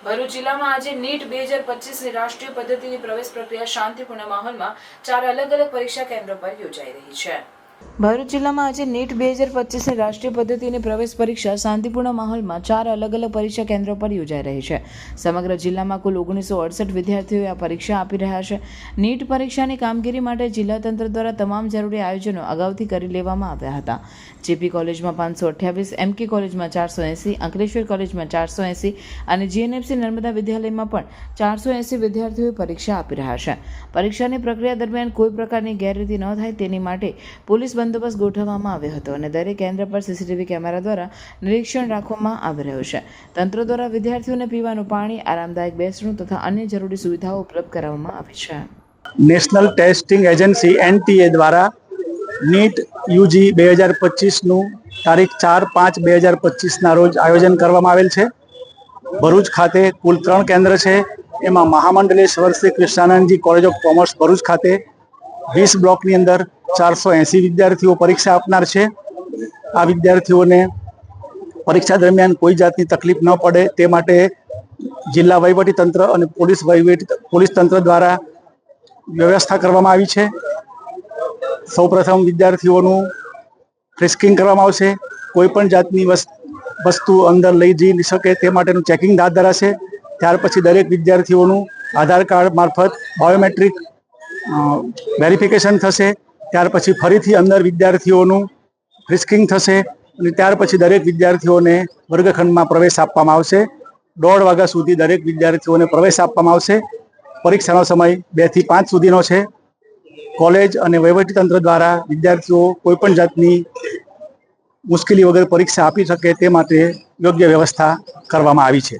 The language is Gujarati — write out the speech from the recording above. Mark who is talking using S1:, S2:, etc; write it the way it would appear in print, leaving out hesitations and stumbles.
S1: ભરૂચ જિલ્લામાં આજે નીટ 2025ની રાષ્ટ્રીય પદ્ધતિની પ્રવેશ પ્રક્રિયા શાંતિપૂર્ણ માહોલમાં 4 અલગ અલગ પરીક્ષા કેન્દ્રો પર યોજાઈ રહી છે। ભરૂચ જિલ્લામાં આજે નીટ 2025ની રાષ્ટ્રીય પદ્ધતિની પ્રવેશ પરીક્ષા શાંતિપૂર્ણ માહોલમાં 4 અલગ અલગ પરીક્ષા કેન્દ્રો પર યોજાઈ રહી છે। સમગ્ર જિલ્લામાં કુલ 1968 વિદ્યાર્થીઓ આ પરીક્ષા આપી રહ્યા છે। નીટ પરીક્ષાની કામગીરી માટે જિલ્લા તંત્ર દ્વારા તમામ જરૂરી આયોજનો અગાઉથી કરી લેવામાં આવ્યા હતા। જેપી કોલેજમાં 528, એમકે કોલેજમાં 480, અંકલેશ્વર કોલેજમાં 480 અને જીએનએફસી નર્મદા વિદ્યાલયમાં પણ 480 વિદ્યાર્થીઓ પરીક્ષા આપી રહ્યા છે। પરીક્ષાની પ્રક્રિયા દરમિયાન કોઈ પ્રકારની ગેરરીતિ ન થાય તેની માટે પોલીસ બંદોબસ્ત ગોઠવવામાં આવ્યો હતો અને દરેક કેન્દ્ર પર સીસીટીવી કેમેરા દ્વારા નિરીક્ષણ રાખવામાં આવી રહ્યું છે। તંત્ર દ્વારા વિદ્યાર્થીઓને પીવાનું પાણી, આરામદાયક બેસણું તથા અન્ય જરૂરી સુવિધાઓ ઉપલબ્ધ કરાવવામાં આવી છે।
S2: નેશનલ ટેસ્ટિંગ એજન્સી NTA દ્વારા નીટ યુજી 2025નું તારીખ 4/5/2025ના રોજ આયોજન કરવામાં આવેલ છે। ભરૂચ ખાતે કુલ 3 કેન્દ્ર છે। એમાં મહામંડલેશ્વર શ્રી કૃષ્ણાનંદજી કોલેજ ઓફ કોમર્સ ભરૂચ ખાતે 20 બ્લોકની અંદર 480 વિદ્યાર્થીઓ પરીક્ષા આપનાર છે। આ વિદ્યાર્થીઓને પરીક્ષા દરમિયાન કોઈ જાતની તકલીફ ન પડે તે માટે જિલ્લા વહીવટી તંત્ર અને પોલીસ તંત્ર દ્વારા વ્યવસ્થા કરવામાં આવી છે। સૌપ્રથમ વિદ્યાર્થીઓનું ફ્રિસ્કિંગ કરવામાં આવશે। કોઈ પણ જાતની વસ્તુ અંદર લઈ જઈ ન શકે તે માટેનું ચેકિંગ હાથ ધરાશે। ત્યાર પછી દરેક વિદ્યાર્થીઓનું આધાર કાર્ડ મારફત બાયોમેટ્રિક વેરિફિકેશન થશે। ત્યાર પછી ફરીથી અંદર વિદ્યાર્થીઓનું ફ્રિસ્કિંગ થશે અને ત્યાર પછી દરેક વિદ્યાર્થીઓને વર્ગખંડમાં પ્રવેશ આપવામાં આવશે। 1:30 વાગ્યા સુધી દરેક વિદ્યાર્થીઓને પ્રવેશ આપવામાં આવશે। પરીક્ષાનો સમય 2 થી 5 સુધીનો છે। કોલેજ અને વહીવટીતંત્ર દ્વારા વિદ્યાર્થીઓ કોઈપણ જાતની મુશ્કેલી વગર પરીક્ષા આપી શકે તે માટે યોગ્ય વ્યવસ્થા કરવામાં આવી છે।